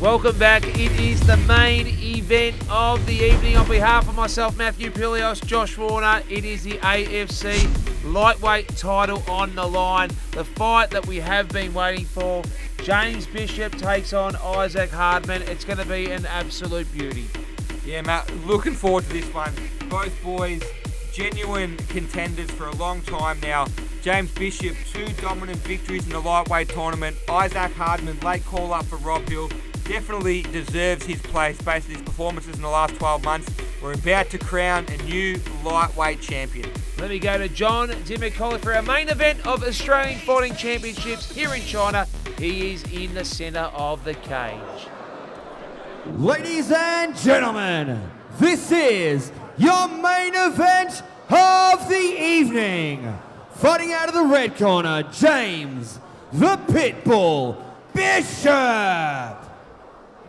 Welcome back. It is the main event of the evening. On behalf of myself, Matthew Pilios, Josh Warner, it is the AFC lightweight title on the line. The fight that we have been waiting for. James Bishop takes on Issac Hardman. It's going to be an absolute beauty. Yeah, Matt, looking forward to this one. Both boys, genuine contenders for a long time now. James Bishop, 2 dominant victories in the lightweight tournament. Issac Hardman, late call up for Rob Hill. Definitely deserves his place based on his performances in the last 12 months. We're about to crown a new lightweight champion. Let me go to John Dimicoli for our main event of Australian Fighting Championships here in China. He is in the centre of the cage. Ladies and gentlemen, this is your main event of the evening. Fighting out of the red corner, James the Pitbull Bishop.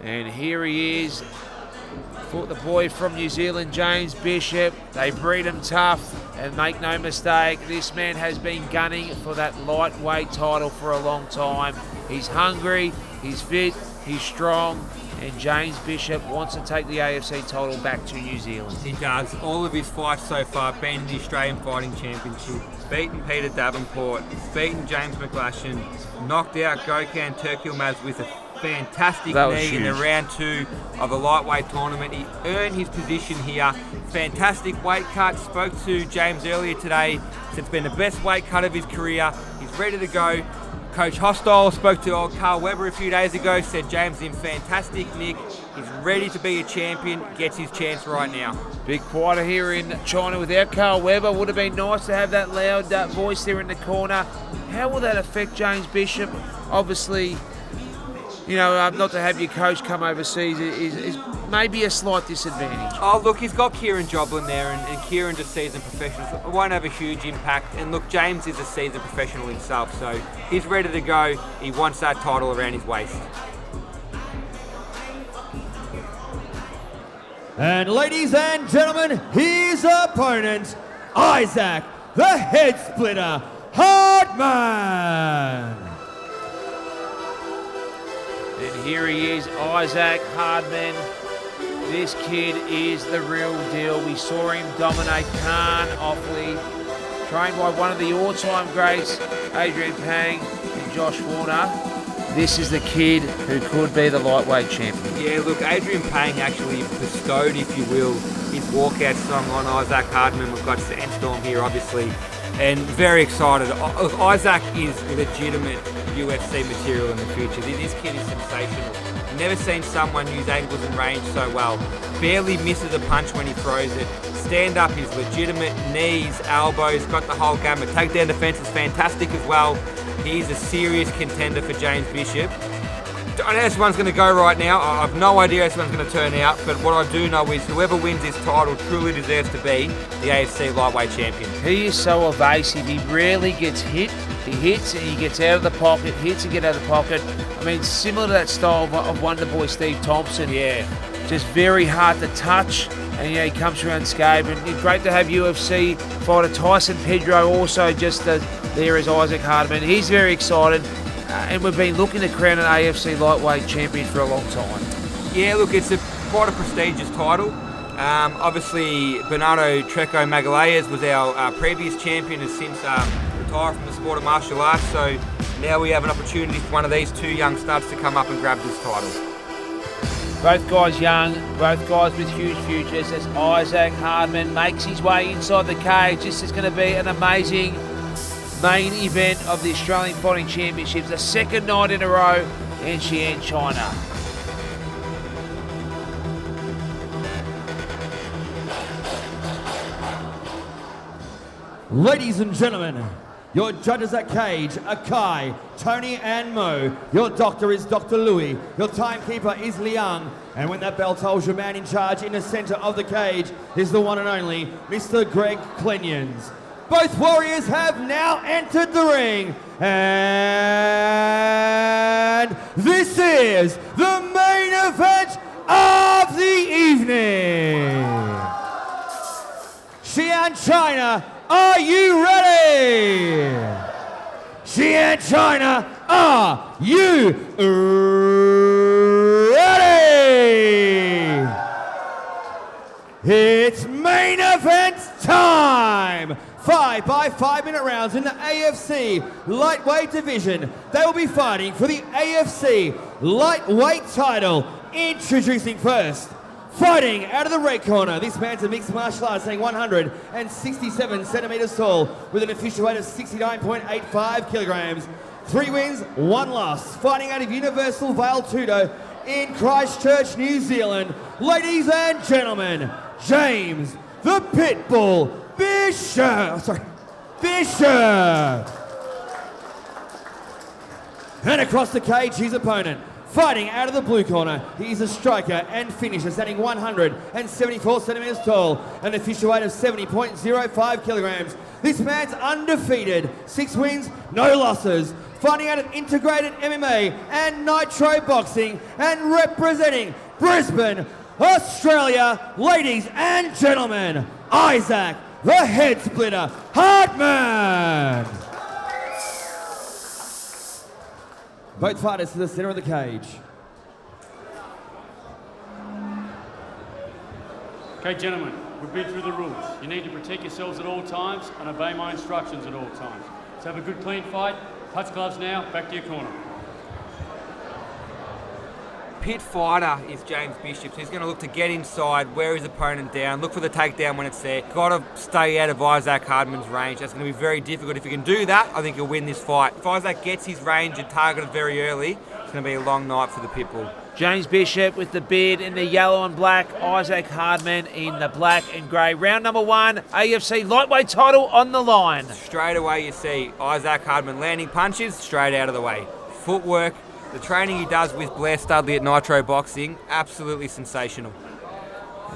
And here he is, for the boy from New Zealand, James Bishop. They breed him tough, and make no mistake, this man has been gunning for that lightweight title for a long time. He's hungry, he's fit, he's strong, and James Bishop wants to take the AFC title back to New Zealand. He does. All of his fights so far been in the Australian Fighting Championship. Beaten Peter Davenport, beaten James McGlashan, knocked out Gökhan Turkulmaz with a fantastic knee in the round 2 of the lightweight tournament. He earned his position here. Fantastic weight cut. Spoke to James earlier today. Said it's been the best weight cut of his career. He's ready to go. Coach Hostile spoke to old Carl Weber a few days ago. Said James is in fantastic nick. He's ready to be a champion. Gets his chance right now. Big quieter here in China without Carl Weber. Would have been nice to have that loud voice there in the corner. How will that affect James Bishop? Obviously, you know, not to have your coach come overseas is maybe a slight disadvantage. Oh, look, he's got Kieran Joblin there, and Kieran just seasoned professional. So it won't have a huge impact. And look, James is a seasoned professional himself, so he's ready to go. He wants that title around his waist. And ladies and gentlemen, his opponent, Issac, the Head Splitter Hardman. And here he is, Issac Hardman. This kid is the real deal. We saw him dominate Khan Offley, trained by one of the all-time greats, Adrian Pang and Josh Warner. This is the kid who could be the lightweight champion. Yeah, look, Adrian Pang actually bestowed, if you will, his walkout song on Issac Hardman. We've got Sandstorm here, obviously, and very excited. Look, Issac is legitimate UFC material in the future. This kid is sensational. Never seen someone use angles and range so well. Barely misses a punch when he throws it. Stand up is legitimate, knees, elbows, got the whole gamut. Takedown defense is fantastic as well. He's a serious contender for James Bishop. Don't know how this one's going to go right now. I have no idea how this one's going to turn out, but what I do know is whoever wins this title truly deserves to be the AFC lightweight champion. He is so evasive. He rarely gets hit. He hits and he gets out of the pocket, hits and gets out of the pocket. I mean, similar to that style of Wonder Boy Steve Thompson. Yeah. Just very hard to touch, and yeah, he comes through unscathed. And great to have UFC fighter Tyson Pedro also just there as Issac Hardman. He's very excited, and we've been looking to crown an AFC lightweight champion for a long time. Yeah, look, it's quite a prestigious title. Obviously, Bernardo Treco Magalhaes was our previous champion, has since retired from the sport of martial arts. So now we have an opportunity for one of these 2 young studs to come up and grab this title. Both guys young, both guys with huge futures. As Issac Hardman makes his way inside the cage, this is going to be an amazing main event of the Australian Fighting Championships, the second night in a row in Xi'an China. Ladies and gentlemen, your judges at cage are Kai, Tony and Mo. Your doctor is Dr. Louis. Your timekeeper is Liang. And when that bell tolls, your man in charge in the center of the cage is the one and only Mr. Greg Clenyons. Both warriors have now entered the ring. And this is the main event of the evening. Xi'an China, are you ready? Xi'an China, are you ready? tonight by 5-minute rounds in the AFC lightweight division. They will be fighting for the AFC lightweight title. Introducing first, fighting out of the red corner. This man's a mixed martial arts, saying 167 centimeters tall with an official weight of 69.85 kilograms. 3 wins, 1 loss. Fighting out of Universal Vale Tudo in Christchurch, New Zealand. Ladies and gentlemen, James the Pitbull Bishop. And across the cage, his opponent. Fighting out of the blue corner, he is a striker and finisher, standing 174 centimeters tall, an official weight of 70.05 kilograms. This man's undefeated, 6 wins, no losses. Fighting out of integrated MMA and nitro boxing and representing Brisbane, Australia, ladies and gentlemen, Issac the Head Splitter Hardman. Both fighters to the center of the cage. Okay, gentlemen, we've been through the rules. You need to protect yourselves at all times and obey my instructions at all times. So have a good, clean fight. Touch gloves now. Back to your corner. Pit fighter is James Bishop, so he's going to look to get inside, wear his opponent down, look for the takedown when it's there. Got to stay out of Issac Hardman's range. That's going to be very difficult. If he can do that, I think he'll win this fight. If Issac gets his range and targeted very early, it's going to be a long night for the Pitbull. James Bishop with the beard in the yellow and black. Issac Hardman in the black and grey. Round number 1, AFC lightweight title on the line. Straight away you see Issac Hardman landing punches straight out of the way. Footwork. The training he does with Blair Studley at Nitro Boxing, absolutely sensational.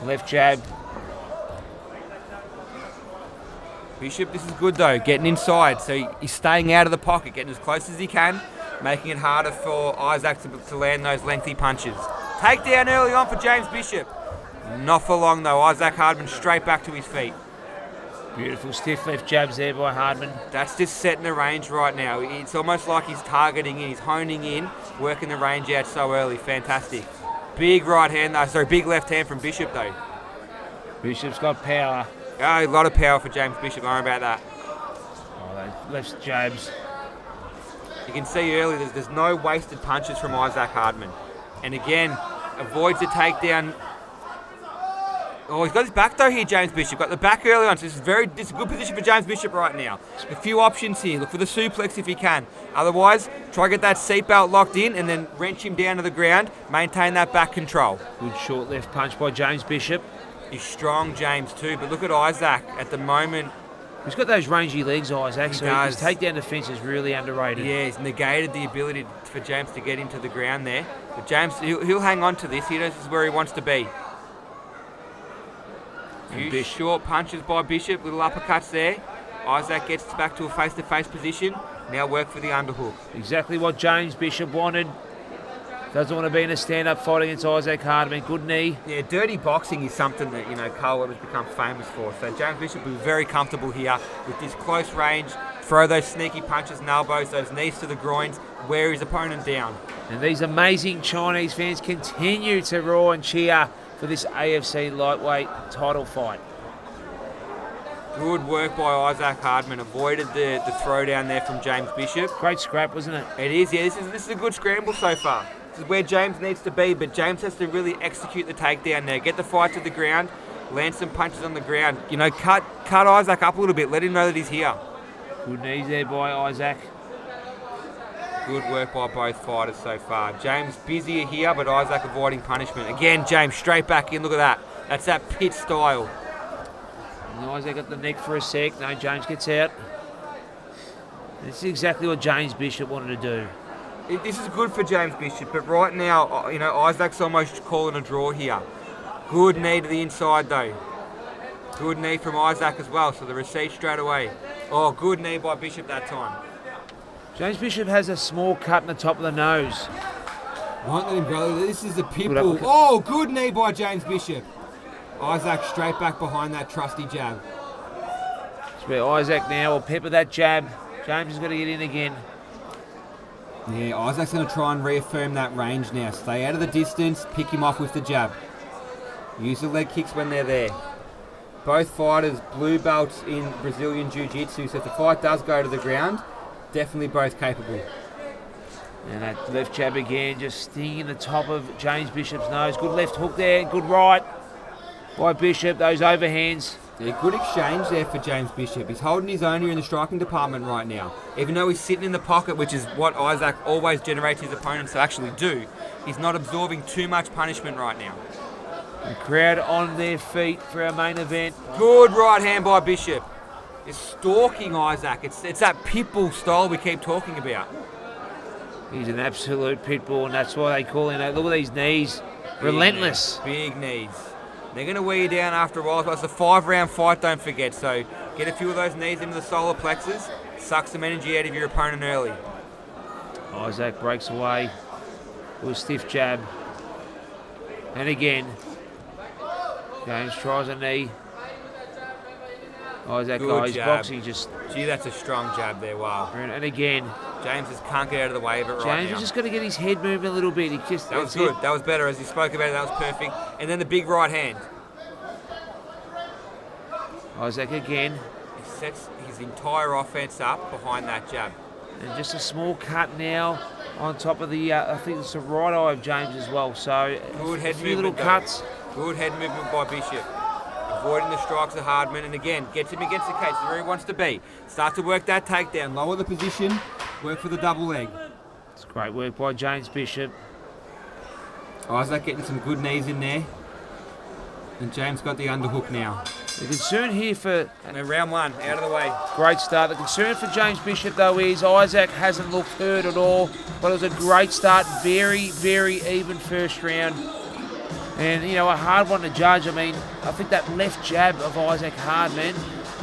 Left jab. Bishop, this is good though, getting inside. So he's staying out of the pocket, getting as close as he can, making it harder for Issac to land those lengthy punches. Takedown early on for James Bishop. Not for long though, Issac Hardman straight back to his feet. Beautiful stiff left jabs there by Hardman. That's just setting the range right now. It's almost like he's targeting in, he's honing in, working the range out so early. Fantastic. Big right hand though, sorry, big left hand from Bishop though. Bishop's got power. Oh, a lot of power for James Bishop, don't worry about that. Oh, those left jabs. You can see early there's no wasted punches from Issac Hardman. And again, avoids the takedown. Oh, he's got his back though here, James Bishop. Got the back early on, so this is a good position for James Bishop right now. A few options here. Look for the suplex if he can. Otherwise, try to get that seatbelt locked in and then wrench him down to the ground. Maintain that back control. Good short left punch by James Bishop. He's strong, James, too. But look at Issac at the moment. He's got those rangy legs, Issac, so does. his takedown defence is really underrated. Yeah, he's negated the ability for James to get into the ground there. But James, he'll hang on to this. He knows this is where he wants to be. Few short punches by Bishop, little uppercuts there. Issac gets back to a face-to-face position. Now work for the underhook. Exactly what James Bishop wanted. Doesn't want to be in a stand-up fight against Issac Hardman. Good knee. Yeah, dirty boxing is something that, Carl Webber's become famous for. So James Bishop will be very comfortable here with this close range. Throw those sneaky punches and elbows, those knees to the groins, wear his opponent down. And these amazing Chinese fans continue to roar and cheer for this AFC lightweight title fight. Good work by Issac Hardman. Avoided the throwdown there from James Bishop. Great scrap, wasn't it? It is, yeah. This is a good scramble so far. This is where James needs to be, but James has to really execute the takedown there. Get the fight to the ground, land some punches on the ground. Cut Issac up a little bit. Let him know that he's here. Good knees there by Issac. Good work by both fighters so far. James busier here, but Issac avoiding punishment. Again, James straight back in. Look at that. That's that pit style. And Issac got the neck for a sec. No, James gets out. This is exactly what James Bishop wanted to do. This is good for James Bishop, but right now, Isaac's almost calling a draw here. Good knee to the inside though. Good knee from Issac as well, so the receipt straight away. Oh, good knee by Bishop that time. James Bishop has a small cut in the top of the nose. Won't let him go. This is a Pitbull. Oh, good knee by James Bishop. Issac straight back behind that trusty jab. It's where Issac now will pepper that jab. James has got to get in again. Yeah, Isaac's going to try and reaffirm that range now. Stay out of the distance, pick him off with the jab. Use the leg kicks when they're there. Both fighters blue belts in Brazilian Jiu-Jitsu, so if the fight does go to the ground, definitely both capable. And that left jab again, just stinging the top of James Bishop's nose. Good left hook there, good right by Bishop, those overhands. Yeah, good exchange there for James Bishop. He's holding his own here in the striking department right now. Even though he's sitting in the pocket, which is what Issac always generates his opponents to actually do, he's not absorbing too much punishment right now. The crowd on their feet for our main event. Good right hand by Bishop. He's stalking Issac. It's that pit bull style we keep talking about. He's an absolute pit bull, and that's why they call him that. Look at these knees. Relentless. Big knees. They're going to wear you down after a while. It's a 5-round fight, don't forget. So get a few of those knees into the solar plexus. Suck some energy out of your opponent early. Issac breaks away with a stiff jab. And again, James tries a knee. Issac guys boxing just... Gee, that's a strong jab there, wow. And again... James just can't get out of the way of it right now. James has just got to get his head moving a little bit. That was good. That was better. As you spoke about it, that was perfect. And then the big right hand. Issac again. He sets his entire offense up behind that jab. And just a small cut now on top of the, I think it's the right eye of James as well. So good head a few movement, little cuts. Good head movement by Bishop. Avoiding the strikes of Hardman, and again, gets him against the cage where he wants to be. Start to work that takedown, lower the position, work for the double leg. It's great work by James Bishop. Issac getting some good knees in there. And James got the underhook now. The concern here for... And round one, out of the way. Great start. The concern for James Bishop, though, is Issac hasn't looked hurt at all. But it was a great start. Very, very even first round. And, you know, a hard one to judge. I mean, I think that left jab of Issac Hardman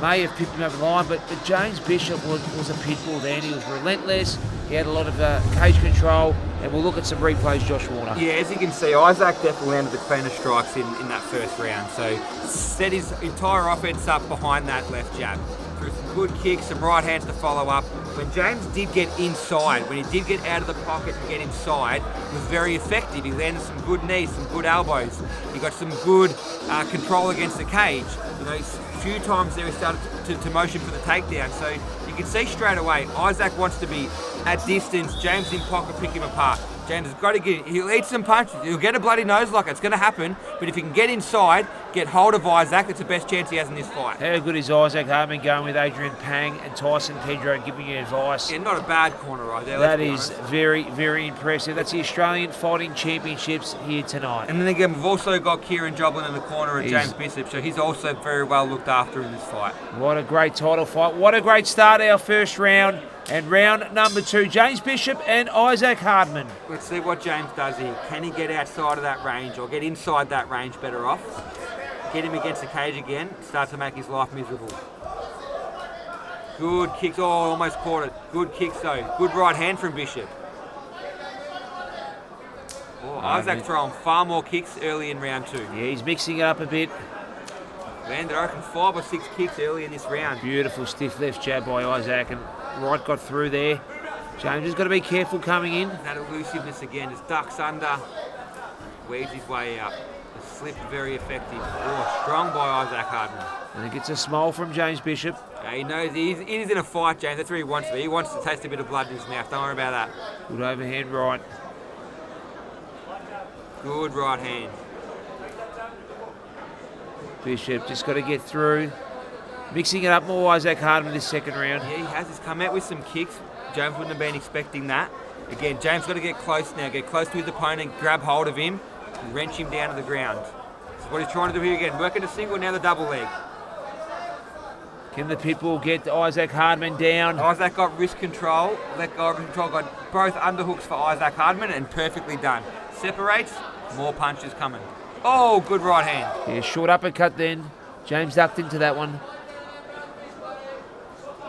may have pipped him over the line, but James Bishop was a pit bull then. He was relentless. He had a lot of cage control. And we'll look at some replays, Josh Warner. Yeah, as you can see, Issac definitely landed the cleaner strikes in that first round. So set his entire offense up behind that left jab. Threw some good kicks, some right hands to follow up. When James did get inside, when he did get out of the pocket and get inside, he was very effective. He landed some good knees, some good elbows. He got some good control against the cage. You know, a few times there he started to motion for the takedown. So you can see straight away, Issac wants to be at distance. James in pocket, pick him apart. James has got to get, he'll eat some punches. He'll get a bloody nose lock. It's going to happen. But if he can get inside, get hold of Issac, it's the best chance he has in this fight. How good is Issac Hardman going with Adrian Pang and Tyson Pedro giving you advice? Yeah, not a bad corner right there. That is very, very impressive. That's the Australian Fighting Championships here tonight. And then again, we've also got Kieran Joblin in the corner of James Bishop, so he's also very well looked after in this fight. What a great title fight. What a great start, our first round. And round number 2, James Bishop and Issac Hardman. Let's see what James does here. Can he get outside of that range or get inside that range better off? Get him against the cage again, start to make his life miserable. Good kicks, oh, almost caught it. Good kicks though. Good right hand from Bishop. Oh, Issac throwing far more kicks early in round 2. Yeah, he's mixing it up a bit. Landed, I reckon, 5 or 6 kicks early in this round. Beautiful stiff left jab by Issac, and right got through there. James has got to be careful coming in. That elusiveness again, just ducks under, weaves his way out. The slip very effective. Oh, strong by Issac Hardman. And it gets a smile from James Bishop. Yeah, he knows he's in a fight, James. That's where he wants to be. He wants to taste a bit of blood in his mouth. Don't worry about that. Good overhand right. Good right hand. Bishop just got to get through. Mixing it up more, Issac Hardman this second round. Yeah, he has. He's come out with some kicks. James wouldn't have been expecting that. Again, James got to get close now. Get close to his opponent, grab hold of him, and wrench him down to the ground. That's what he's trying to do here again. Working a single, now the double leg. Can the pitbull get Issac Hardman down? Issac got wrist control. Let go of control. Got both underhooks for Issac Hardman and perfectly done. Separates, more punches coming. Oh, good right hand. Yeah, short uppercut then. James ducked into that one.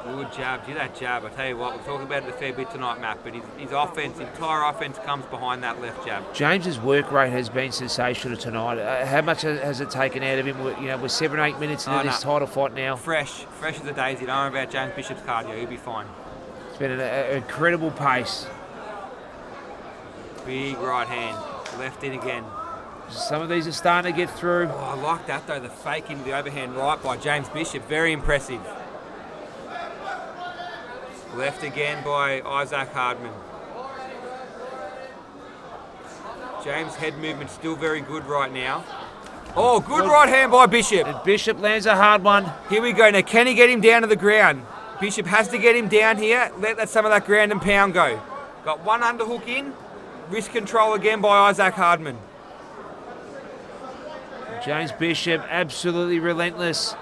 Good jab. Do that jab. I tell you what, we're talking about it a fair bit tonight, Matt, but his offense, entire offense comes behind that left jab. James's work rate has been sensational tonight. How much has it taken out of him? We're 7 or 8 minutes into this title fight now. Fresh as a daisy. Don't worry about James Bishop's cardio. He'll be fine. It's been an incredible pace. Big right hand. Left in again. Some of these are starting to get through. Oh, I like that though, the fake into the overhand right by James Bishop. Very impressive. Left again by Issac Hardman. James' head movement still very good right now. Oh, good right hand by Bishop. And Bishop lands a hard one. Here we go. Now, can he get him down to the ground? Bishop has to get him down here. Let some of that ground and pound go. Got one underhook in. Wrist control again by Issac Hardman. James Bishop absolutely relentless.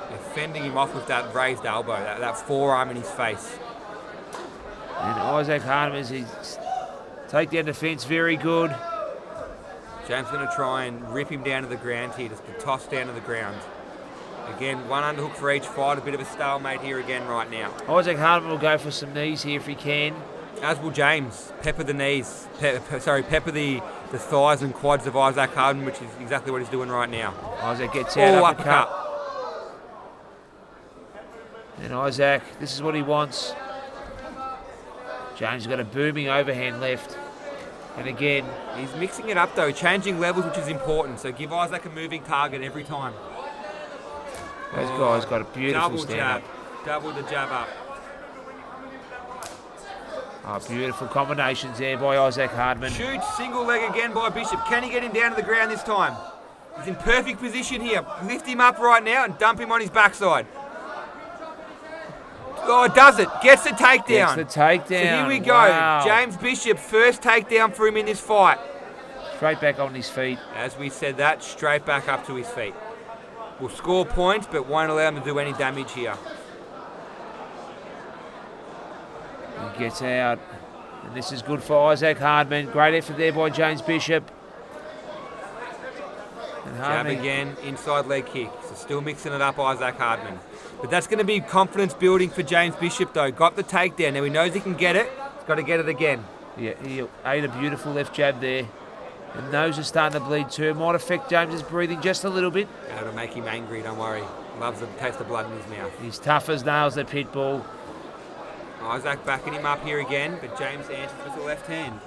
They're fending him off with that raised elbow, that forearm in his face. And Issac Hardman, he's takedown defense very good. James going to try and rip him down to the ground here, just to toss down to the ground. Again, one underhook for each fight. A bit of a stalemate here again right now. Issac Hardman will go for some knees here if he can. As will James. Pepper the knees. Pepper the thighs and quads of Issac Hardman, which is exactly what he's doing right now. Issac gets out, uppercut. uppercut. And Issac, this is what he wants. James got a booming overhand left. And again, he's mixing it up though, changing levels, which is important. So give Issac a moving target every time. Those guys got a beautiful stand-up. Double the jab up. Oh, beautiful combinations there by Issac Hardman. Shoots, single leg again by Bishop. Can he get him down to the ground this time? He's in perfect position here. Lift him up right now and dump him on his backside. Oh, does it. Gets the takedown. Gets the takedown. So here we go. Wow. James Bishop, first takedown for him in this fight. Straight back on his feet. As we said that, straight back up to his feet. Will score points, but won't allow him to do any damage here. He gets out. And this is good for Issac Hardman. Great effort there by James Bishop. And Jab again, inside leg kick. So still mixing it up, Issac Hardman. But that's going to be confidence building for James Bishop though. Got the takedown. Now he knows he can get it. He's got to get it again. Yeah, he ate a beautiful left jab there. And nose is starting to bleed too. Might affect James's breathing just a little bit. That'll make him angry, don't worry. Loves the taste of blood in his mouth. He's tough as nails, the pit bull. Issac backing him up here again, but James answers with the left hand.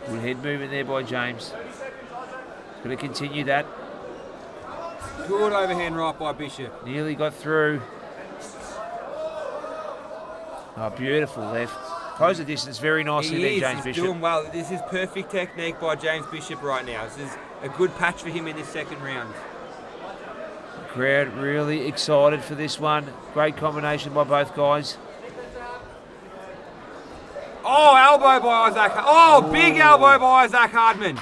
Good head movement there by James. Going to continue that. Good overhand right by Bishop. Nearly got through. Oh, beautiful left. Close the distance very nicely there, James Bishop. He's doing well. This is perfect technique by James Bishop right now. This is a good patch for him in this second round. The crowd really excited for this one. Great combination by both guys. Oh, elbow by Issac. Oh, big elbow by Issac Hardman.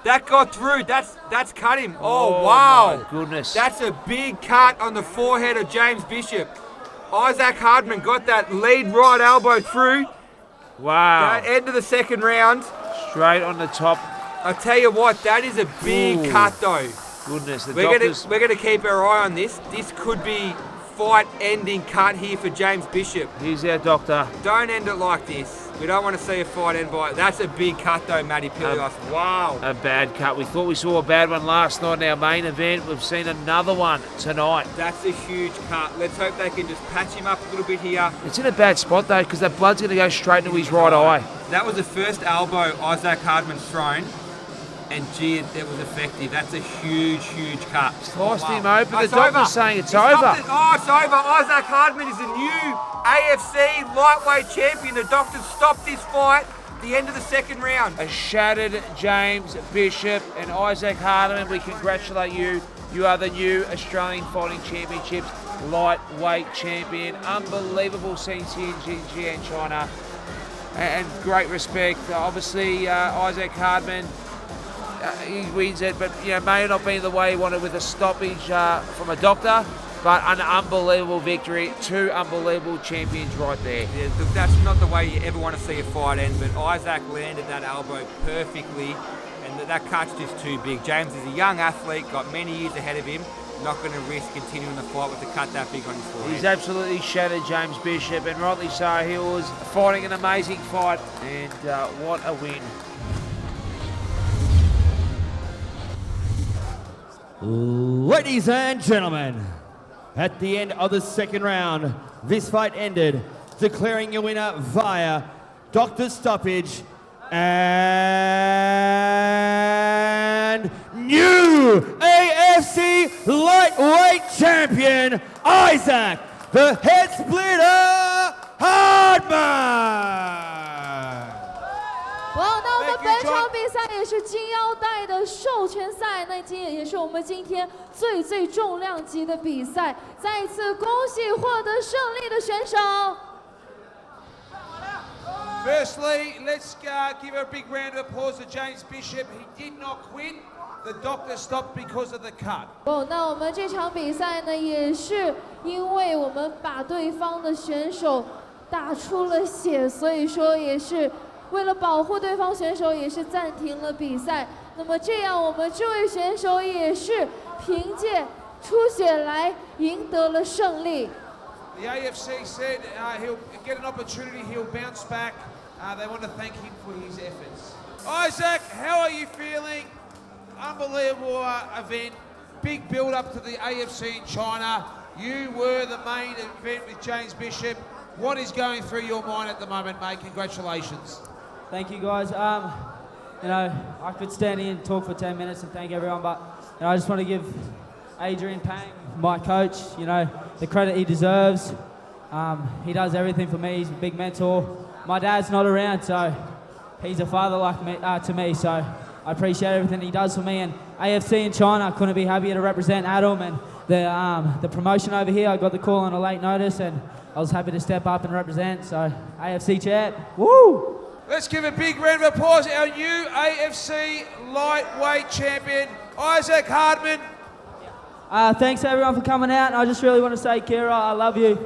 That got through. That's cut him. Oh, wow. My goodness. That's a big cut on the forehead of James Bishop. Issac Hardman got that lead right elbow through. Wow. That end of the second round. Straight on the top. I'll tell you what, that is a big cut though. Goodness, we're gonna keep our eye on this. This could be fight-ending cut here for James Bishop. Here's our doctor. Don't end it like this. We don't want to see a fight end by. That's a big cut though, Matty Pilios. Wow. A bad cut. We thought we saw a bad one last night in our main event. We've seen another one tonight. That's a huge cut. Let's hope they can just patch him up a little bit here. It's in a bad spot though, because that blood's going to go straight into his right eye. That was the first elbow Issac Hardman's thrown. And gee, that was effective. That's a huge, huge cut. Sliced him open. The doctor's saying it's over. Oh, it's over. Issac Hardman is the new AFC lightweight champion. The doctors stopped this fight at the end of the second round. A shattered James Bishop and Issac Hardman. We congratulate you. You are the new Australian Fighting Championships lightweight champion. Unbelievable scenes here in Xi'an China. And great respect. Obviously, Issac Hardman. He wins it, but may not be the way he wanted with a stoppage from a doctor, but an unbelievable victory. Two unbelievable champions right there. Yeah, look, that's not the way you ever want to see a fight end, but Issac landed that elbow perfectly, and that cut's just too big. James is a young athlete, got many years ahead of him, not going to risk continuing the fight with a cut that big on his forehead. He's absolutely shattered James Bishop, and rightly so. He was fighting an amazing fight, and what a win. Ladies and gentlemen, at the end of the second round, this fight ended, declaring your winner via doctor stoppage and champion, Issac, the head splitter, Hardman. 哇，那我们 Thank you, 本场 John. 比赛也是金腰带的授权赛，那也是我们今天最重量级的比赛。再一次恭喜获得胜利的选手。 Firstly, let's give a big round of applause to James Bishop. He did not quit. The doctor stopped because of the cut. 哦，那我们这场比赛呢，也是因为我们把对方的选手打出了血，所以说也是为了保护对方选手，也是暂停了比赛。那么这样，我们这位选手也是凭借出血来赢得了胜利。 The AFC said he'll get an opportunity, he'll bounce back. They want to thank him for his efforts. Issac, how are you feeling? Unbelievable event, big build up to the AFC in China. You were the main event with James Bishop. What is going through your mind at the moment, mate? Congratulations. Thank you, guys. You know, I could stand here and talk for 10 minutes and thank everyone, but you know, I just want to give Adrian Pang, my coach, you know, the credit he deserves. He does everything for me. He's a big mentor. My dad's not around, so he's a father like me, to me. So I appreciate everything he does for me. And AFC in China, couldn't be happier to represent Adam and the promotion over here. I got the call on a late notice, and I was happy to step up and represent. So AFC champ, woo! Let's give a big round of applause to our new AFC lightweight champion, Issac Hardman. Thanks everyone for coming out. And I just really want to say, Kira, I love you.